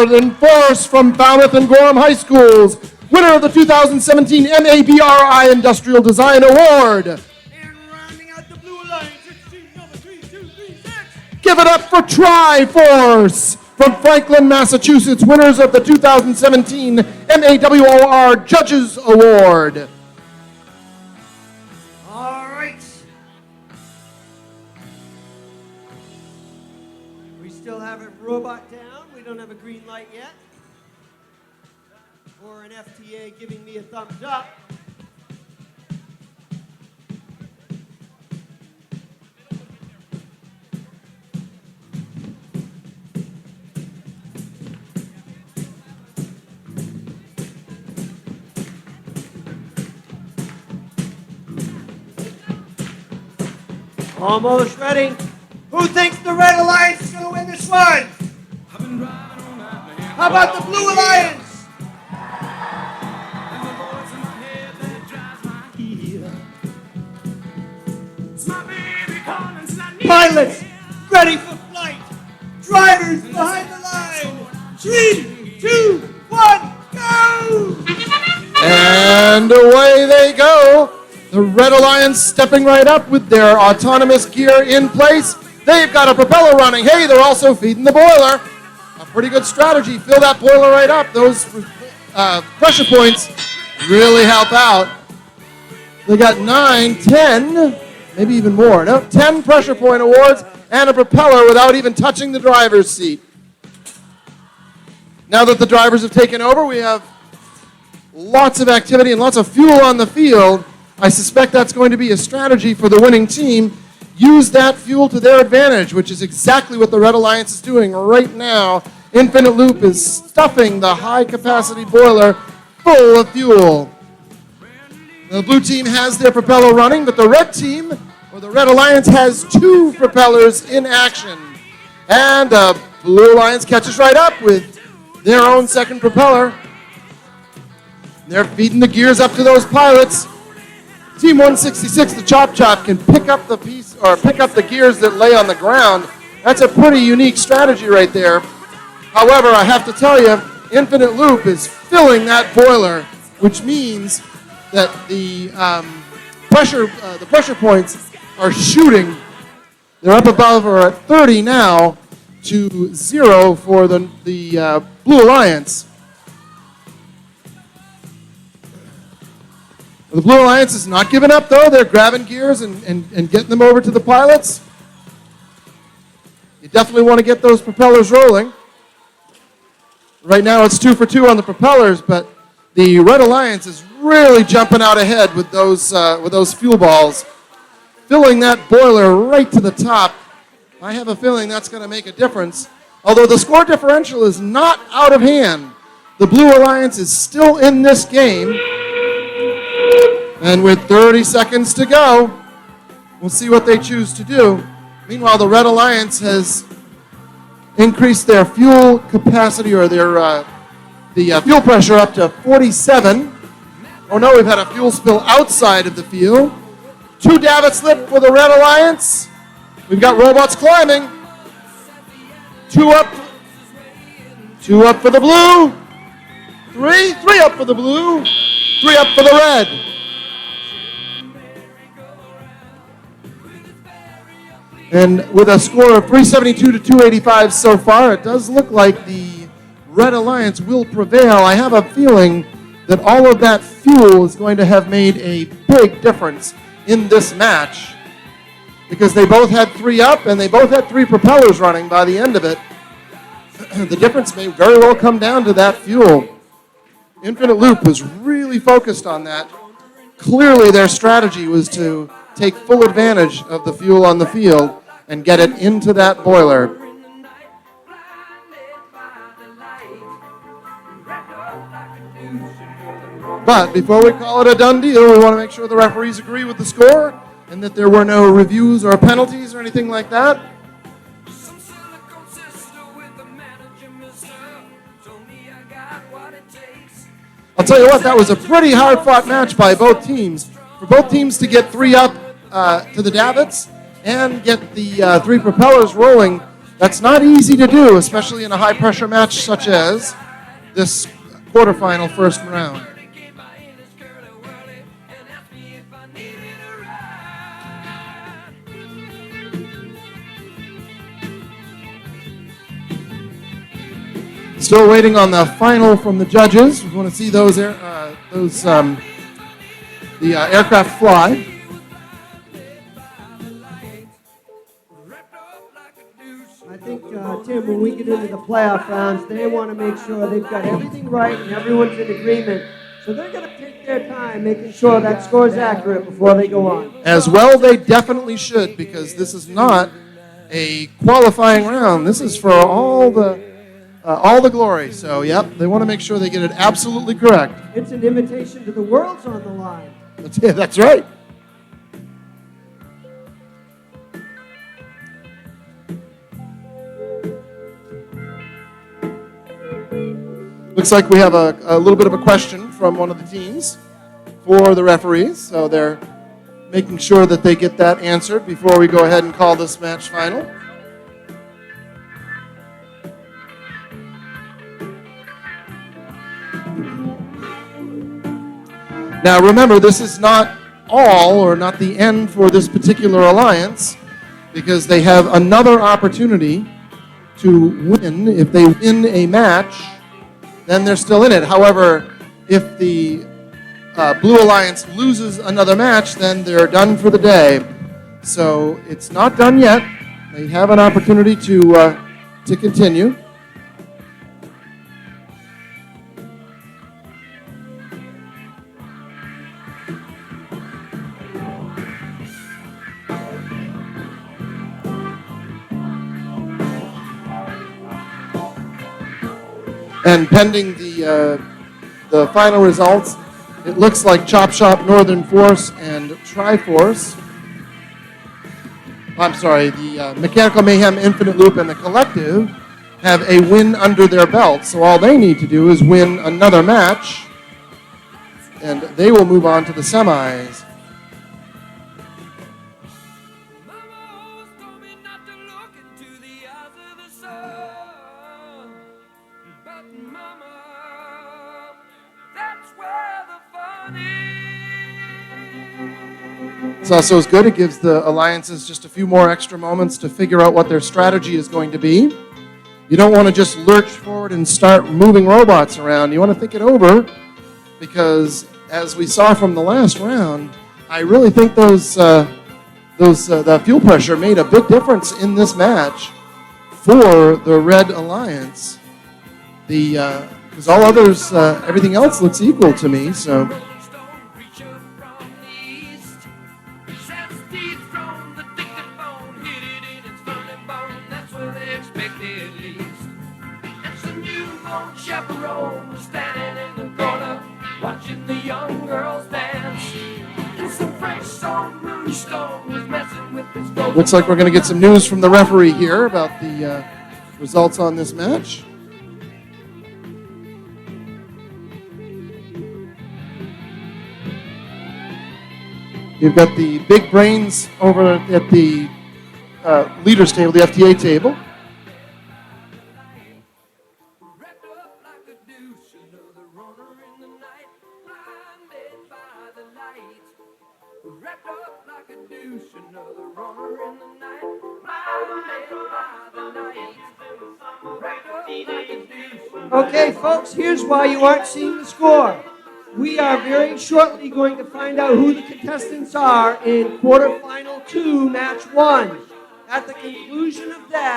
Northern Force from Falmouth and Gorham High Schools, winner of the 2017 MABRI Industrial Design Award. And rounding out the Blue Alliance, it's team number 3236. Give it up for Triforce from Franklin, Massachusetts, winners of the 2017 MAWR Judges Award. All right. We still have a robot down. We don't have a green light yet. Or an FTA giving me a thumbs up. Almost ready. Who thinks the Red Alliance is going to win this one? How about the Blue Alliance? Pilots, ready for flight. Drivers behind the line. 3, 2, 1, go! And away they go. The Red Alliance stepping right up with their autonomous gear in place. They've got a propeller running. Hey, they're also feeding the boiler. A pretty good strategy. Fill that boiler right up. Those pressure points really help out. They got 9, 10, maybe even more. No, 10 pressure point awards and a propeller without even touching the driver's seat. Now that the drivers have taken over, we have lots of activity and lots of fuel on the field. I suspect that's going to be a strategy for the winning team. Use that fuel to their advantage, which is exactly what the Red Alliance is doing right now. Infinite Loop is stuffing the high-capacity boiler full of fuel. The blue team has their propeller running, but the red team, or the Red Alliance, has 2 propellers in action. And the Blue Alliance catches right up with their own second propeller. They're feeding the gears up to those pilots. Team 166, the Chop Chop, can pick up the piece or pick up the gears that lay on the ground. That's a pretty unique strategy right there. However, I have to tell you, Infinite Loop is filling that boiler, which means that the pressure points are shooting. They're up above or at 30 now to 0 for the Blue Alliance. The Blue Alliance is not giving up, though. They're grabbing gears and getting them over to the pilots. You definitely want to get those propellers rolling. Right now it's 2 for 2 on the propellers, but the Red Alliance is really jumping out ahead with those fuel balls. Filling that boiler right to the top. I have a feeling that's going to make a difference. Although the score differential is not out of hand. The Blue Alliance is still in this game. And with 30 seconds to go, we'll see what they choose to do. Meanwhile, the Red Alliance has increased their fuel capacity or their fuel pressure up to 47. Oh no, we've had a fuel spill outside of the field. 2 davit slip for the Red Alliance. We've got robots climbing. 2 up. 2 up for the blue. 3 up for the blue. 3 up for the red. And with a score of 372 to 285 so far, it does look like the Red Alliance will prevail. I have a feeling that all of that fuel is going to have made a big difference in this match because they both had 3 up and they both had 3 propellers running by the end of it. The difference may very well come down to that fuel. Infinite Loop was really focused on that. Clearly their strategy was to take full advantage of the fuel on the field and get it into that boiler. But before we call it a done deal, we want to make sure the referees agree with the score and that there were no reviews or penalties or anything like that. I'll tell you what, that was a pretty hard-fought match by both teams. For both teams to get 3 up to the davits and get the 3 propellers rolling That's not easy to do, especially in a high-pressure match such as this quarterfinal first round. Still waiting on the final from the judges. We want to see the aircraft fly. I think, Tim, when we get into the playoff rounds, they want to make sure they've got everything right and everyone's in agreement. So they're going to take their time making sure that score is accurate before they go on. As well, they definitely should, because this is not a qualifying round. This is for all the glory. So, yep, they want to make sure they get it absolutely correct. It's an invitation to the world's on the line. That's right. Looks like we have a little bit of a question from one of the teams for the referees. So they're making sure that they get that answered before we go ahead and call this match final. Now remember, this is not all or not the end for this particular alliance, because they have another opportunity to win. If they win a match, then they're still in it. However, if the Blue Alliance loses another match, then they're done for the day. So it's not done yet. They have an opportunity to continue. And pending the final results, it looks like Chop Shop Northern Force and Triforce, the Mechanical Mayhem Infinite Loop and the Collective have a win under their belt. So all they need to do is win another match, and they will move on to the semis. This also is good. It gives the alliances just a few more extra moments to figure out what their strategy is going to be. You don't want to just lurch forward and start moving robots around. You want to think it over, because as we saw from the last round, I really think the fuel pressure made a big difference in this match for the Red Alliance. Because all others, everything else looks equal to me. So. Looks like we're going to get some news from the referee here about the results on this match. You've got the big brains over at the leaders table, the FTA table. Okay, folks, here's why you aren't seeing the score. We are very shortly going to find out who the contestants are in quarterfinal 2, match 1. At the conclusion of that,